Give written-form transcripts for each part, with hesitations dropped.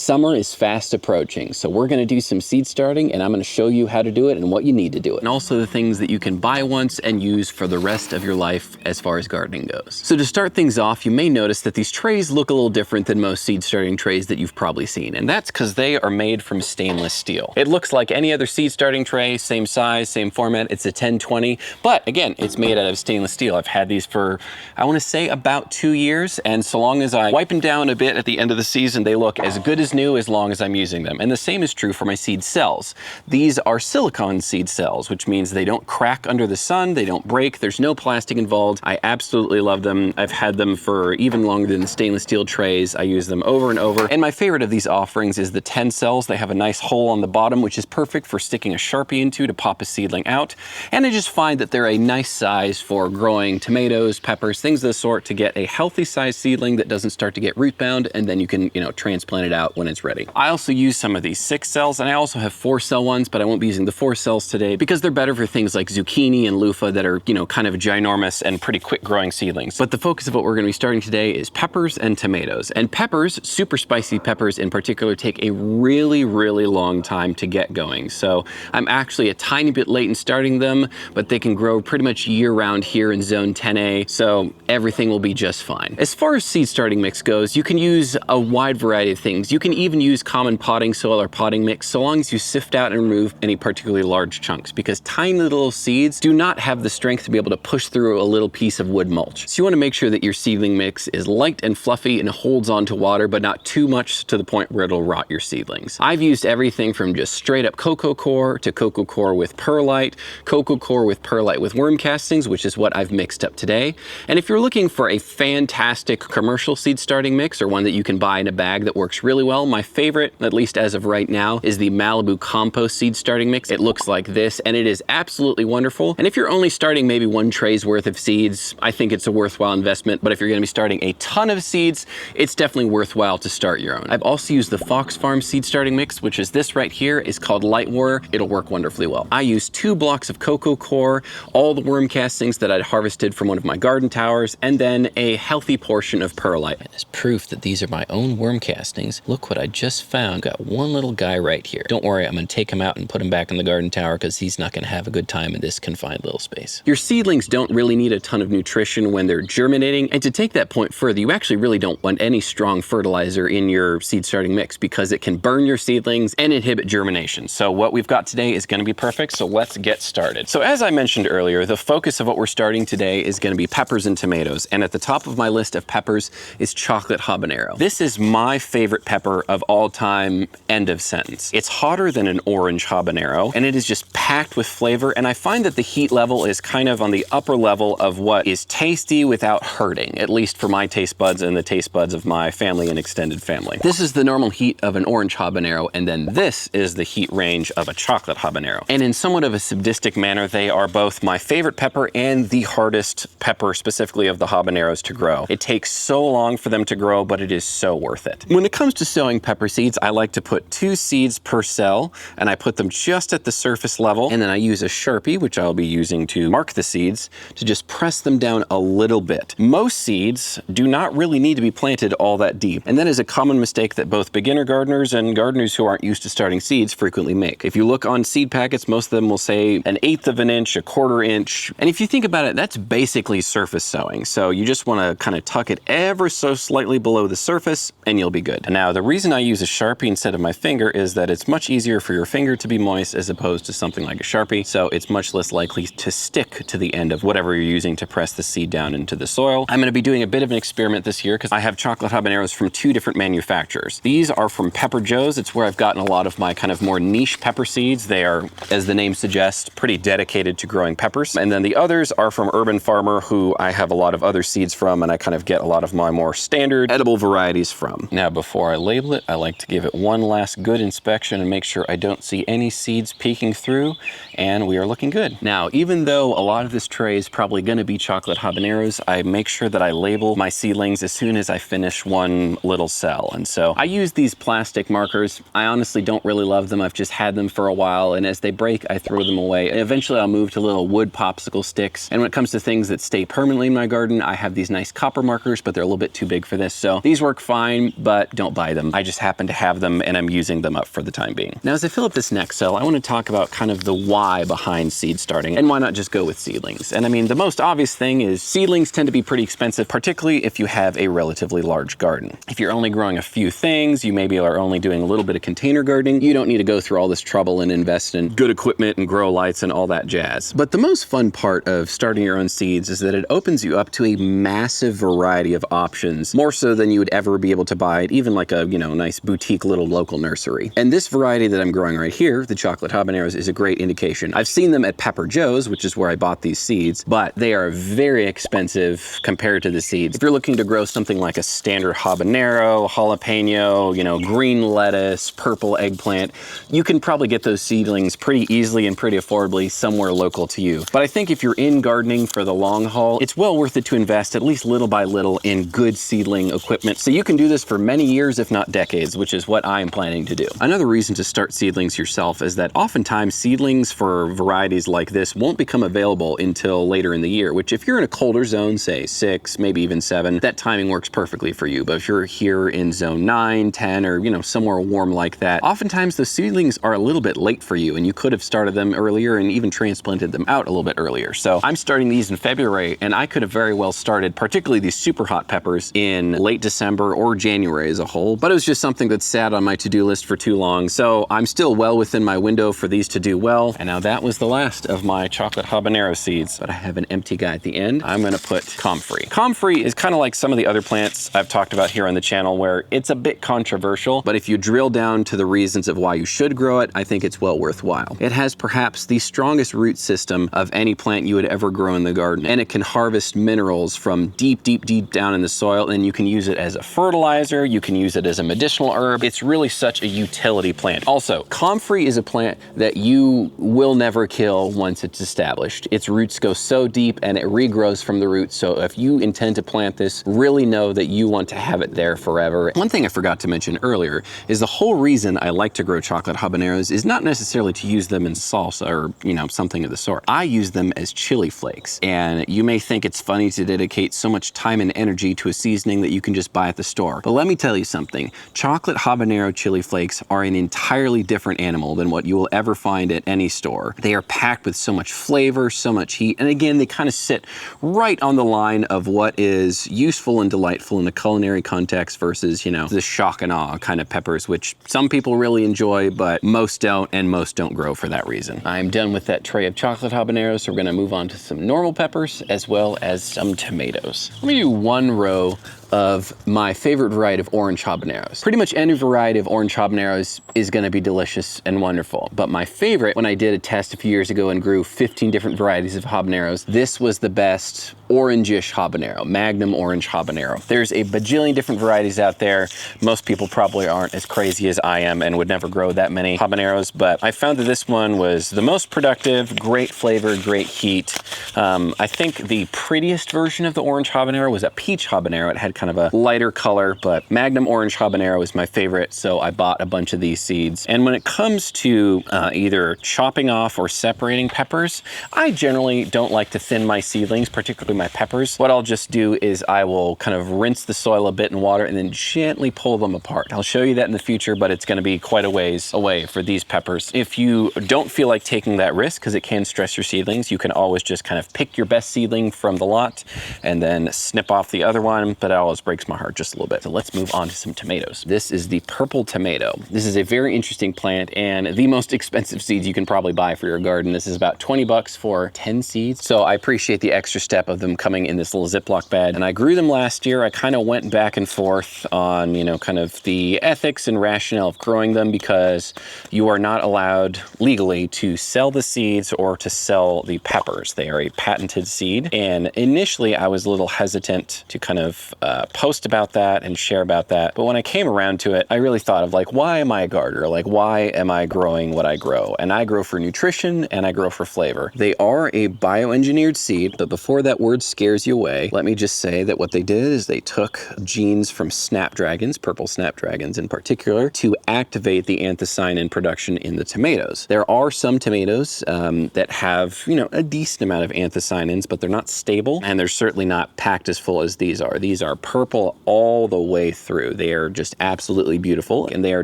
Summer is fast approaching, so we're gonna do some seed starting and I'm gonna show you how to do it and what you need to do it. And also the things that you can buy once and use for the rest of your life as far as gardening goes. So to start things off, you may notice that these trays look a little different than most seed starting trays that you've probably seen, and that's because they are made from stainless steel. It looks like any other seed starting tray, same size, same format. It's a 1020, but again, it's made out of stainless steel. I've had these for, I wanna say about 2 years, and so long as I wipe them down a bit at the end of the season, they look as good as new as long as I'm using them. And the same is true for my seed cells. These are silicone seed cells, which means they don't crack under the sun, they don't break, there's no plastic involved. I absolutely love them. I've had them for even longer than the stainless steel trays. I use them over and over. And my favorite of these offerings is the 10 cells. They have a nice hole on the bottom, which is perfect for sticking a Sharpie into to pop a seedling out. And I just find that they're a nice size for growing tomatoes, peppers, things of the sort, to get a healthy size seedling that doesn't start to get root bound, and then you can, transplant it out when it's ready. I also use some of these 6 cells, and I also have 4 cell ones, but I won't be using the 4 cells today because they're better for things like zucchini and loofah that are, kind of ginormous and pretty quick growing seedlings. But the focus of what we're gonna be starting today is peppers and tomatoes. And peppers, super spicy peppers in particular, take a really, really long time to get going. So I'm actually a tiny bit late in starting them, but they can grow pretty much year round here in zone 10A, so everything will be just fine. As far as seed starting mix goes, you can use a wide variety of things. You can even use common potting soil or potting mix, so long as you sift out and remove any particularly large chunks, because tiny little seeds do not have the strength to be able to push through a little piece of wood mulch. So you want to make sure that your seedling mix is light and fluffy and holds onto water, but not too much to the point where it'll rot your seedlings. I've used everything from just straight up cocoa coir to cocoa coir with perlite, cocoa coir with perlite with worm castings, which is what I've mixed up today. And if you're looking for a fantastic commercial seed starting mix, or one that you can buy in a bag that works really well, my favorite, at least as of right now, is the Malibu Compost seed starting mix. It looks like this, and it is absolutely wonderful. And if you're only starting maybe 1 tray's worth of seeds, I think it's a worthwhile investment. But if you're gonna be starting a ton of seeds, it's definitely worthwhile to start your own. I've also used the Fox Farm seed starting mix, which is this right here. It's called Light Warrior. It'll work wonderfully well. I used 2 blocks of cocoa coir, all the worm castings that I'd harvested from one of my garden towers, and then a healthy portion of perlite. And as proof that these are my own worm castings, look what I just found. Got one little guy right here. Don't worry, I'm gonna take him out and put him back in the garden tower because he's not gonna have a good time in this confined little space. Your seedlings don't really need a ton of nutrition when they're germinating, and to take that point further, you actually really don't want any strong fertilizer in your seed starting mix because it can burn your seedlings and inhibit germination. So what we've got today is gonna be perfect, so let's get started. So as I mentioned earlier, the focus of what we're starting today is gonna be peppers and tomatoes, and at the top of my list of peppers is chocolate habanero. This is my favorite pepper of all time, end of sentence. It's hotter than an orange habanero, and it is just packed with flavor, and I find that the heat level is kind of on the upper level of what is tasty without hurting, at least for my taste buds and the taste buds of my family and extended family. This is the normal heat of an orange habanero, and then this is the heat range of a chocolate habanero. And in somewhat of a sadistic manner, they are both my favorite pepper and the hardest pepper, specifically of the habaneros, to grow. It takes so long for them to grow, but it is so worth it. When it comes to sowing pepper seeds, I like to put 2 seeds per cell, and I put them just at the surface level, and then I use a Sharpie, which I'll be using to mark the seeds, to just press them down a little bit. Most seeds do not really need to be planted all that deep, and that is a common mistake that both beginner gardeners and gardeners who aren't used to starting seeds frequently make. If you look on seed packets, most of them will say 1/8 of an inch, 1/4 inch, and if you think about it, that's basically surface sowing. So you just want to kind of tuck it ever so slightly below the surface, and you'll be good. And now the reason I use a Sharpie instead of my finger is that it's much easier for your finger to be moist as opposed to something like a Sharpie, so it's much less likely to stick to the end of whatever you're using to press the seed down into the soil. I'm going to be doing a bit of an experiment this year because I have chocolate habaneros from 2 different manufacturers. These are from Pepper Joe's. It's where I've gotten a lot of my kind of more niche pepper seeds. They are, as the name suggests, pretty dedicated to growing peppers. And then the others are from Urban Farmer, who I have a lot of other seeds from, and I kind of get a lot of my more standard edible varieties from. Now, before I label it, I like to give it one last good inspection and make sure I don't see any seeds peeking through, and we are looking good. Now, even though a lot of this tray is probably going to be chocolate habaneros, I make sure that I label my seedlings as soon as I finish one little cell. And so I use these plastic markers. I honestly don't really love them. I've just had them for a while, and as they break, I throw them away. Eventually, I'll move to little wood popsicle sticks. And when it comes to things that stay permanently in my garden, I have these nice copper markers, but they're a little bit too big for this. So these work fine, but don't buy them. I just happen to have them and I'm using them up for the time being. Now, as I fill up this next cell, I want to talk about kind of the why behind seed starting and why not just go with seedlings. And I mean, the most obvious thing is seedlings tend to be pretty expensive, particularly if you have a relatively large garden. If you're only growing a few things, you maybe are only doing a little bit of container gardening, you don't need to go through all this trouble and invest in good equipment and grow lights and all that jazz. But the most fun part of starting your own seeds is that it opens you up to a massive variety of options, more so than you would ever be able to buy at even like a, nice boutique little local nursery. And this variety that I'm growing right here, the chocolate habaneros, is a great indication. I've seen them at Pepper Joe's, which is where I bought these seeds, but they are very expensive compared to the seeds. If you're looking to grow something like a standard habanero, jalapeno, green lettuce, purple eggplant, you can probably get those seedlings pretty easily and pretty affordably somewhere local to you. But I think if you're in gardening for the long haul, it's well worth it to invest at least little by little in good seedling equipment. So you can do this for many years, if not decades, which is what I'm planning to do. Another reason to start seedlings yourself is that oftentimes seedlings for varieties like this won't become available until later in the year, which if you're in a colder zone, say 6, maybe even 7, that timing works perfectly for you. But if you're here in zone 9, 10, or somewhere warm like that, oftentimes the seedlings are a little bit late for you and you could have started them earlier and even transplanted them out a little bit earlier. So I'm starting these in February and I could have very well started particularly these super hot peppers in late December or January as a whole, but it was just something that sat on my to-do list for too long. So I'm still well within my window for these to do well. And now that was the last of my chocolate habanero seeds, but I have an empty guy at the end. I'm gonna put Comfrey. Comfrey is kind of like some of the other plants I've talked about here on the channel where it's a bit controversial, but if you drill down to the reasons of why you should grow it, I think it's well worthwhile. It has perhaps the strongest root system of any plant you would ever grow in the garden, and it can harvest minerals from deep, deep, deep down in the soil, and you can use it as a fertilizer, you can use it as a medicinal herb. It's really such a utility plant. Also, Comfrey is a plant that you will never kill once it's established. Its roots go so deep and it regrows from the roots, so if you intend to plant this, really know that you want to have it there forever. One thing I forgot to mention earlier is the whole reason I like to grow chocolate habaneros is not necessarily to use them in salsa or, something of the sort. I use them as chili flakes, and you may think it's funny to dedicate so much time and energy to a seasoning that you can just buy at the store. But let me tell you something. Chocolate habanero chili flakes are an entirely different animal than what you will ever find at any store. They are packed with so much flavor, so much heat, and again, they kind of sit right on the line of what is useful and delightful in a culinary context versus, the shock and awe kind of peppers, which some people really enjoy, but most don't, and most don't grow for that reason. I'm done with that tray of chocolate habaneros, so we're gonna move on to some normal peppers as well as some tomatoes. Let me do one row of my favorite variety of orange habaneros. Pretty much any variety of orange habaneros is gonna be delicious and wonderful, but my favorite, when I did a test a few years ago and grew 15 different varieties of habaneros, this was the best orangish habanero, Magnum orange habanero. There's a bajillion different varieties out there. Most people probably aren't as crazy as I am and would never grow that many habaneros, but I found that this one was the most productive, great flavor, great heat. I think the prettiest version of the orange habanero was a peach habanero. It had kind of a lighter color, but Magnum orange habanero is my favorite, so I bought a bunch of these seeds. And when it comes to either chopping off or separating peppers, I generally don't like to thin my seedlings, particularly my peppers. What I'll just do is I will kind of rinse the soil a bit in water and then gently pull them apart. I'll show you that in the future, but it's gonna be quite a ways away for these peppers. If you don't feel like taking that risk, because it can stress your seedlings, you can always just kind of pick your best seedling from the lot and then snip off the other one, but it always breaks my heart just a little bit. So let's move on to some tomatoes. This is the purple tomato. This is a very interesting plant and the most expensive seeds you can probably buy for your garden. This is about 20 bucks for 10 seeds. So I appreciate the extra step of them coming in this little Ziploc bag. And I grew them last year. I kind of went back and forth on, kind of the ethics and rationale of growing them, because you are not allowed legally to sell the seeds or to sell the peppers. They are a patented seed. And initially I was a little hesitant to kind of post about that and share about that. But when I came around to it, I really thought of why am I a gardener? Why am I growing what I grow? And I grow for nutrition and I grow for flavor. They are a bioengineered seed, but before that word scares you away, let me just say that what they did is they took genes from snapdragons, purple snapdragons in particular, to activate the anthocyanin production in the tomatoes. There are some tomatoes that have, a decent amount of anthocyanins, but they're not stable, and they're certainly not packed as full as these are. These are purple all the way through. They are just absolutely beautiful, and they are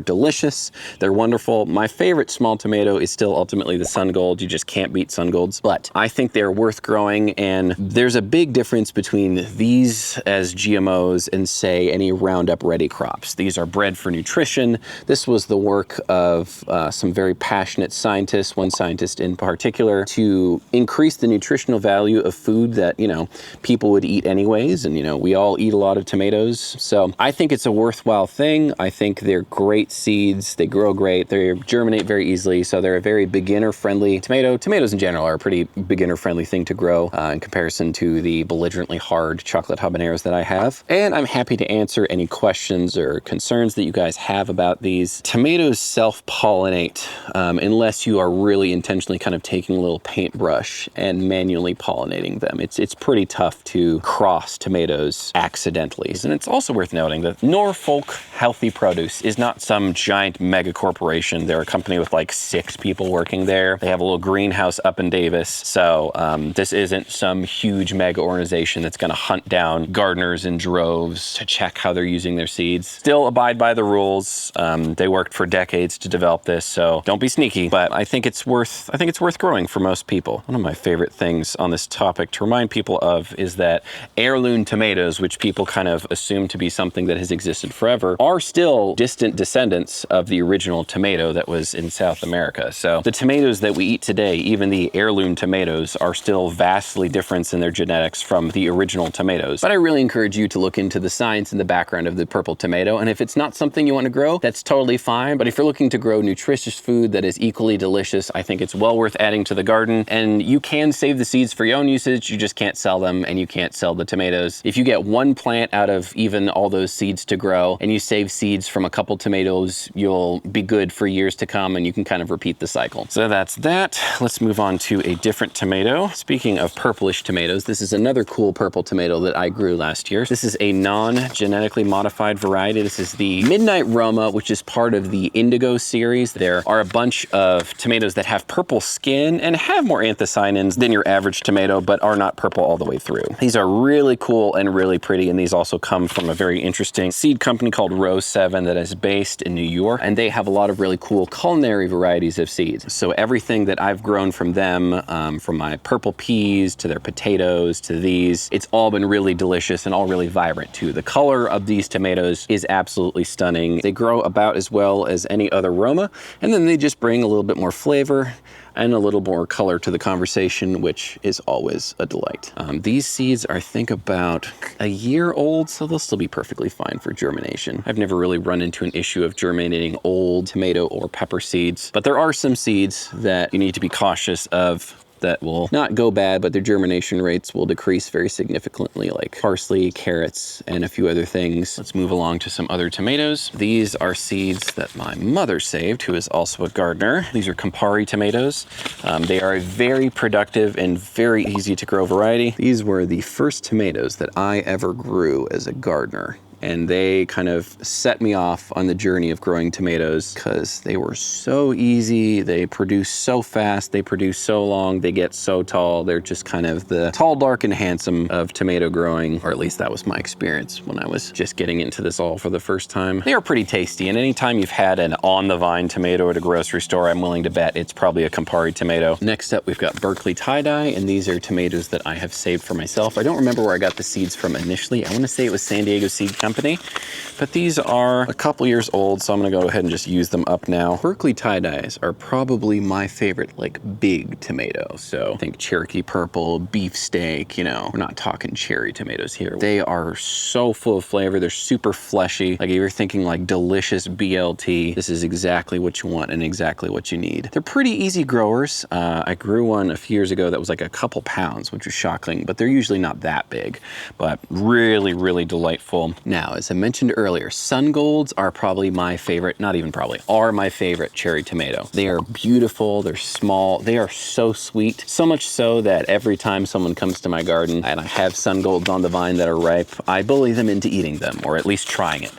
delicious. They're wonderful. My favorite small tomato is still ultimately the Sun Gold. You just can't beat Sun Golds, but I think they're worth growing, and there's a big difference between these as GMOs and say any Roundup Ready crops. These are bred for nutrition. This was the work of some very passionate scientists, one scientist in particular, to increase the nutritional value of food that, you know, people would eat anyways. And, you know, we all eat a lot of tomatoes. So I think it's a worthwhile thing. I think they're great seeds. They grow great. They germinate very easily. So they're a very beginner-friendly tomato. Tomatoes in general are a pretty beginner-friendly thing to grow in comparison to the belligerently hard chocolate habaneros that I have. And I'm happy to answer any questions or concerns that you guys have about these. Tomatoes self-pollinate unless you are really intentionally kind of taking a little paintbrush and manually pollinating them. It's pretty tough to cross tomatoes accidentally. And it's also worth noting that Norfolk Healthy Produce is not some giant mega corporation. They're a company with like 6 people working there. They have a little greenhouse up in Davis. So this isn't some huge mega organization that's gonna hunt down gardeners in droves to check how they're using their seeds. Still abide by the rules. They worked for decades to develop this, so don't be sneaky, but I think it's worth growing for most people. One of my favorite things on this topic to remind people of is that heirloom tomatoes, which people kind of assume to be something that has existed forever, are still distant descendants of the original tomato that was in South America. So the tomatoes that we eat today, even the heirloom tomatoes, are still vastly different in their genetics from the original tomatoes. But I really encourage you to look into the science and the background of the purple tomato, and if it's not something you want to grow, that's totally fine. But if you're looking to grow nutritious food that is equally delicious, I think it's well worth adding to the garden. And you can save the seeds for your own usage, you just can't sell them, and you can't sell the tomatoes. If you get one plant out of even all those seeds to grow, and you save seeds from a couple tomatoes, you'll be good for years to come, and you can kind of repeat the cycle. So that's that. Let's move on to a different tomato. Speaking of purplish tomatoes, this is another cool purple tomato that I grew last year. This is a non-genetically modified variety. This is the Midnight Roma, which is part of the Indigo series. There are a bunch of tomatoes that have purple skin and have more anthocyanins than your average tomato, but are not purple all the way through. These are really cool and really pretty, and these also come from a very interesting seed company called Roselle that is based in New York, and they have a lot of really cool culinary varieties of seeds. So everything that I've grown from them, from my purple peas to their potatoes to these, it's all been really delicious and all really vibrant too. The color of these tomatoes is absolutely stunning. They grow about as well as any other Roma, and then they just bring a little bit more flavor and a little more color to the conversation, which is always a delight. These seeds are, I think, about a year old, so they'll still be perfectly fine for germination. I've never really run into an issue of germinating old tomato or pepper seeds, but there are some seeds that you need to be cautious of that will not go bad, but their germination rates will decrease very significantly, like parsley, carrots, and a few other things. Let's move along to some other tomatoes. These are seeds that my mother saved, who is also a gardener. These are Campari tomatoes. They are a very productive and very easy to grow variety. These were the first tomatoes that I ever grew as a gardener, and they kind of set me off on the journey of growing tomatoes because they were so easy, they produce so fast, they produce so long, they get so tall. They're just kind of the tall, dark, and handsome of tomato growing, or at least that was my experience when I was just getting into this all for the first time. They are pretty tasty, and anytime you've had an on-the-vine tomato at a grocery store, I'm willing to bet it's probably a Campari tomato. Next up, we've got Berkeley Tie Dye, and these are tomatoes that I have saved for myself. I don't remember where I got the seeds from initially. I want to say it was San Diego Seed Company, but these are a couple years old, so I'm gonna go ahead and just use them up now. Berkeley Tie Dyes are probably my favorite, like, big tomato. So think Cherokee Purple, beefsteak, you know, we're not talking cherry tomatoes here. They are so full of flavor. They're super fleshy. Like, if you're thinking like delicious BLT, this is exactly what you want and exactly what you need. They're pretty easy growers. I grew one a few years ago that was like a couple pounds, which was shocking, but they're usually not that big, but really, really delightful. Now, Now, as I mentioned earlier, Sun Golds are probably my favorite, not even probably, are my favorite cherry tomato. They are beautiful, they're small, they are so sweet. So much so that every time someone comes to my garden and I have Sun Golds on the vine that are ripe, I bully them into eating them, or at least trying it.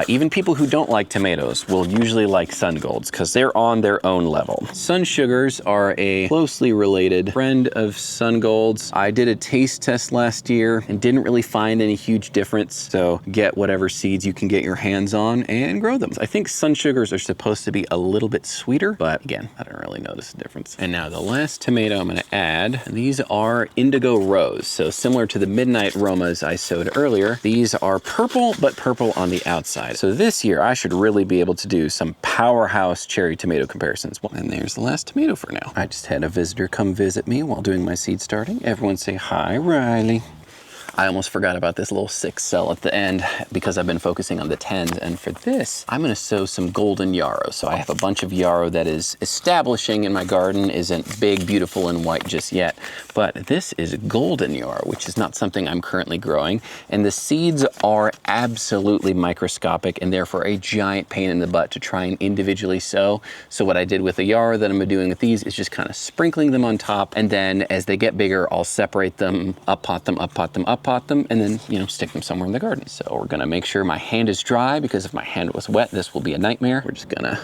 Even people who don't like tomatoes will usually like Sun Golds because they're on their own level. Sun Sugars are a closely related friend of Sun Golds. I did a taste test last year and didn't really find any huge difference, so get whatever seeds you can get your hands on and grow them. I think Sun Sugars are supposed to be a little bit sweeter, but again, I don't really notice a difference. And now the last tomato I'm gonna add, these are Indigo Rose. So similar to the Midnight Romas I sowed earlier, these are purple, but purple on the outside. So this year I should really be able to do some powerhouse cherry tomato comparisons. Well, and there's the last tomato for now. I just had a visitor come visit me while doing my seed starting. Everyone say hi, Riley. I almost forgot about this little 6 cell at the end because I've been focusing on the 10s. And for this, I'm gonna sow some golden yarrow. So I have a bunch of yarrow that is establishing in my garden, isn't big, beautiful, and white just yet. But this is golden yarrow, which is not something I'm currently growing. And the seeds are absolutely microscopic and therefore a giant pain in the butt to try and individually sow. So what I did with the yarrow that I'm doing with these is just kind of sprinkling them on top. And then as they get bigger, I'll separate them, up pot them, and then, you know, stick them somewhere in the garden. So we're gonna make sure my hand is dry because if my hand was wet, this will be a nightmare. We're just gonna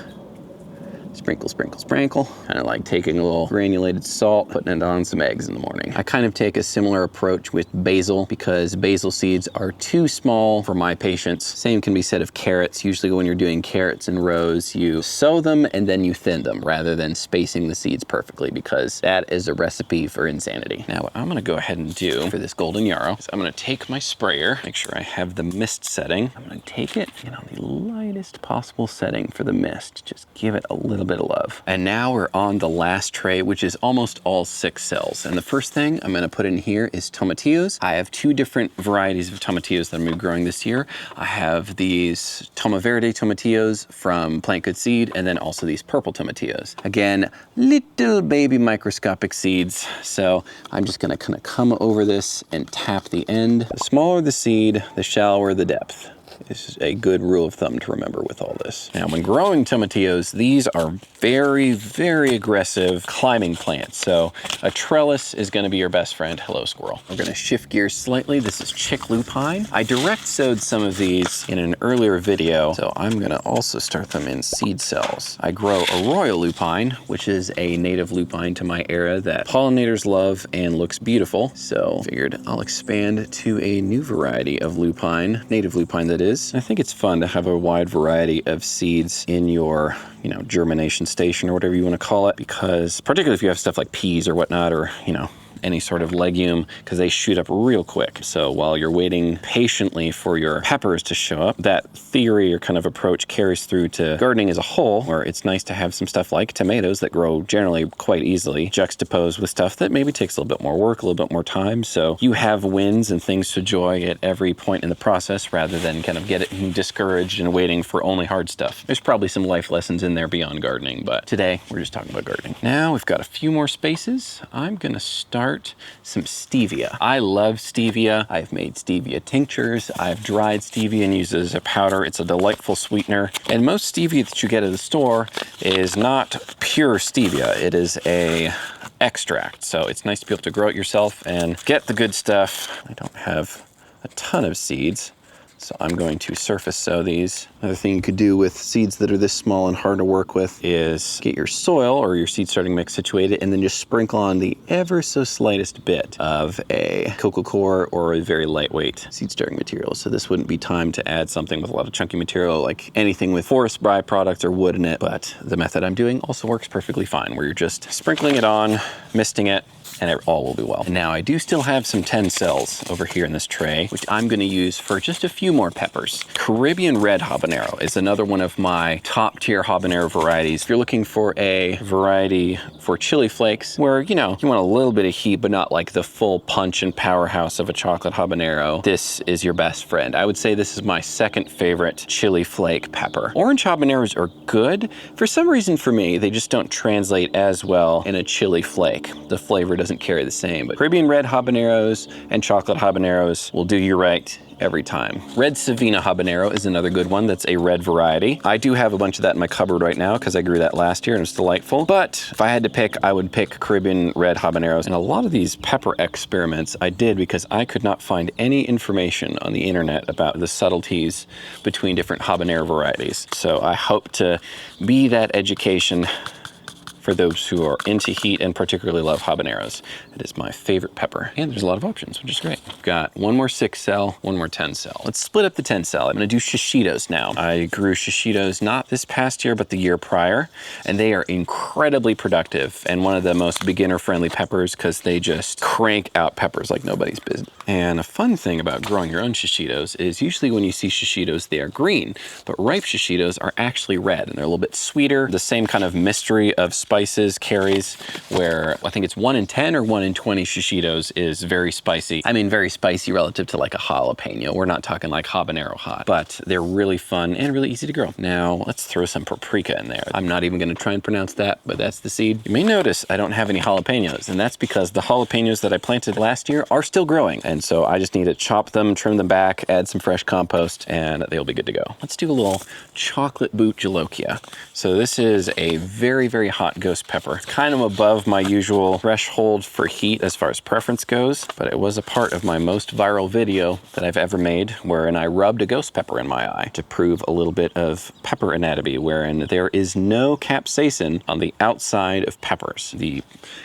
sprinkle, sprinkle, sprinkle. Kind of like taking a little granulated salt, putting it on some eggs in the morning. I kind of take a similar approach with basil because basil seeds are too small for my patience. Same can be said of carrots. Usually when you're doing carrots in rows, you sow them and then you thin them rather than spacing the seeds perfectly because that is a recipe for insanity. Now what I'm gonna go ahead and do for this golden yarrow is I'm gonna take my sprayer, make sure I have the mist setting. I'm gonna take it and on the lightest possible setting for the mist, just give it a little bit of love. And now we're on the last tray, which is almost all 6 cells. And the first thing I'm gonna put in here is tomatillos. I have 2 different varieties of tomatillos that I'm gonna be growing this year. I have these Toma Verde tomatillos from Plant Good Seed, and then also these purple tomatillos. Again, little baby microscopic seeds. So I'm just gonna kind of come over this and tap the end. The smaller the seed, the shallower the depth. This is a good rule of thumb to remember with all this. Now, when growing tomatillos, these are very, very aggressive climbing plants. So a trellis is gonna be your best friend. Hello, squirrel. We're gonna shift gears slightly. This is chick lupine. I direct sowed some of these in an earlier video, so I'm gonna also start them in seed cells. I grow a royal lupine, which is a native lupine to my area that pollinators love and looks beautiful. So figured I'll expand to a new variety of lupine, native lupine that is. I think it's fun to have a wide variety of seeds in your, you know, germination station or whatever you want to call it, because particularly if you have stuff like peas or whatnot, or, you know, any sort of legume, because they shoot up real quick. So while you're waiting patiently for your peppers to show up, that theory or kind of approach carries through to gardening as a whole, where it's nice to have some stuff like tomatoes that grow generally quite easily, juxtaposed with stuff that maybe takes a little bit more work, a little bit more time. So you have wins and things to enjoy at every point in the process rather than kind of get it discouraged and waiting for only hard stuff. There's probably some life lessons in there beyond gardening, but today we're just talking about gardening. Now we've got a few more spaces. I'm gonna start some stevia. I love stevia. I've made stevia tinctures. I've dried stevia and used it as a powder. It's a delightful sweetener. And most stevia that you get at the store is not pure stevia. It is a extract. So it's nice to be able to grow it yourself and get the good stuff. I don't have a ton of seeds, so I'm going to surface sow these. Another thing you could do with seeds that are this small and hard to work with is get your soil or your seed starting mix situated and then just sprinkle on the ever so slightest bit of a cocoa coir or a very lightweight seed starting material. So this wouldn't be time to add something with a lot of chunky material like anything with forest byproducts or wood in it, but the method I'm doing also works perfectly fine, where you're just sprinkling it on, misting it, and it all will be well. And now I do still have some 10 cells over here in this tray, which I'm gonna use for just a few more peppers. Caribbean red habanero is another one of my top tier habanero varieties. If you're looking for a variety for chili flakes where, you know, you want a little bit of heat, but not like the full punch and powerhouse of a chocolate habanero, this is your best friend. I would say this is my second favorite chili flake pepper. Orange habaneros are good. For some reason for me, they just don't translate as well in a chili flake. The flavor doesn't doesn't carry the same. But Caribbean red habaneros and chocolate habaneros will do you right every time. Red Savina habanero is another good one. That's a red variety. I do have a bunch of that in my cupboard right now because I grew that last year and it's delightful. But if I had to pick, I would pick Caribbean red habaneros. And a lot of these pepper experiments I did because I could not find any information on the internet about the subtleties between different habanero varieties. So I hope to be that education for those who are into heat and particularly love habaneros. It is my favorite pepper. And there's a lot of options, which is great. We've got one more 6 cell, one more 10 cell. Let's split up the 10 cell. I'm gonna do Shishitos now. I grew Shishitos not this past year, but the year prior, and they are incredibly productive and one of the most beginner-friendly peppers because they just crank out peppers like nobody's business. And a fun thing about growing your own Shishitos is usually when you see Shishitos, they are green, but ripe Shishitos are actually red and they're a little bit sweeter. The same kind of mystery of spices carries where I think it's 1 in 10 or 1 in 20 Shishitos is very spicy. I mean, very spicy relative to like a jalapeno. We're not talking like habanero hot, but they're really fun and really easy to grow. Now let's throw some paprika in there. I'm not even gonna try and pronounce that, but that's the seed. You may notice I don't have any jalapenos, and that's because the jalapenos that I planted last year are still growing. And so I just need to chop them, trim them back, add some fresh compost, and they'll be good to go. Let's do a little chocolate Bhut Jolokia. So this is a very, very hot ghost pepper. It's kind of above my usual threshold for heat as far as preference goes, but it was a part of my most viral video that I've ever made, wherein I rubbed a ghost pepper in my eye to prove a little bit of pepper anatomy, wherein there is no capsaicin on the outside of peppers. The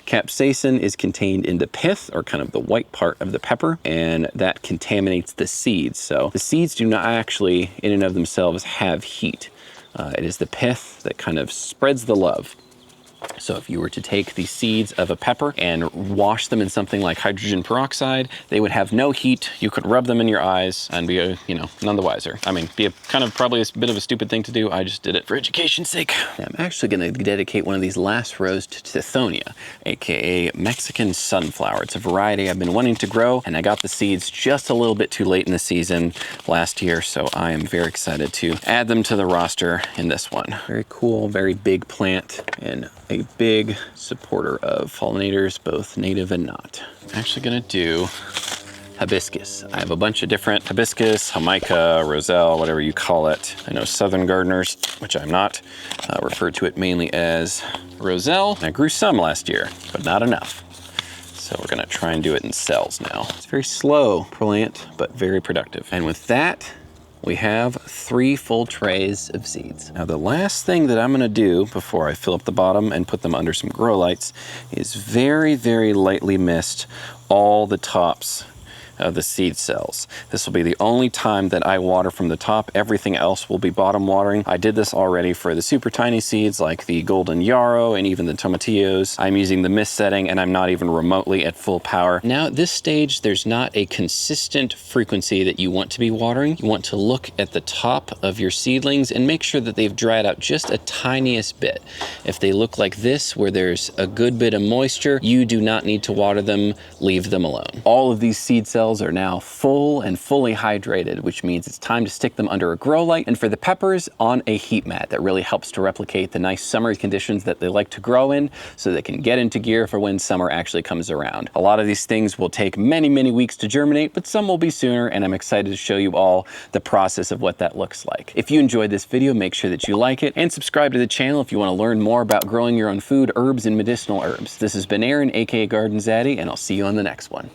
capsaicin is contained in the pith, or kind of the white part of the pepper, and that contaminates the seeds. So the seeds do not actually, in and of themselves, have heat. It is the pith that kind of spreads the love. So if you were to take the seeds of a pepper and wash them in something like hydrogen peroxide, they would have no heat. You could rub them in your eyes and be, none the wiser. I mean, be a kind of probably a bit of a stupid thing to do. I just did it for education's sake. I'm actually gonna dedicate one of these last rows to Tithonia, AKA Mexican sunflower. It's a variety I've been wanting to grow, and I got the seeds just a little bit too late in the season last year, so I am very excited to add them to the roster in this one. Very cool, very big plant, and a big supporter of pollinators, both native and not. I'm actually gonna do hibiscus. I have a bunch of different hibiscus, Jamaica, Roselle, whatever you call it. I know southern gardeners, which I'm not, refer to it mainly as Roselle. I grew some last year, but not enough. So we're gonna try and do it in cells now. It's a very slow plant, but very productive. And with that, we have 3 full trays of seeds. Now the last thing that I'm gonna do before I fill up the bottom and put them under some grow lights is very, very lightly mist all the tops of the seed cells. This will be the only time that I water from the top. Everything else will be bottom watering. I did this already for the super tiny seeds like the golden yarrow and even the tomatillos. I'm using the mist setting and I'm not even remotely at full power. Now at this stage, there's not a consistent frequency that you want to be watering. You want to look at the top of your seedlings and make sure that they've dried out just a tiniest bit. If they look like this, where there's a good bit of moisture, you do not need to water them, leave them alone. All of these seed cells are now full and fully hydrated, which means it's time to stick them under a grow light, and for the peppers, on a heat mat. That really helps to replicate the nice summery conditions that they like to grow in, so they can get into gear for when summer actually comes around. A lot of these things will take many, many weeks to germinate, but some will be sooner, and I'm excited to show you all the process of what that looks like. If you enjoyed this video, make sure that you like it, and subscribe to the channel if you want to learn more about growing your own food, herbs, and medicinal herbs. This has been Aaron, aka Garden Zaddy, and I'll see you on the next one.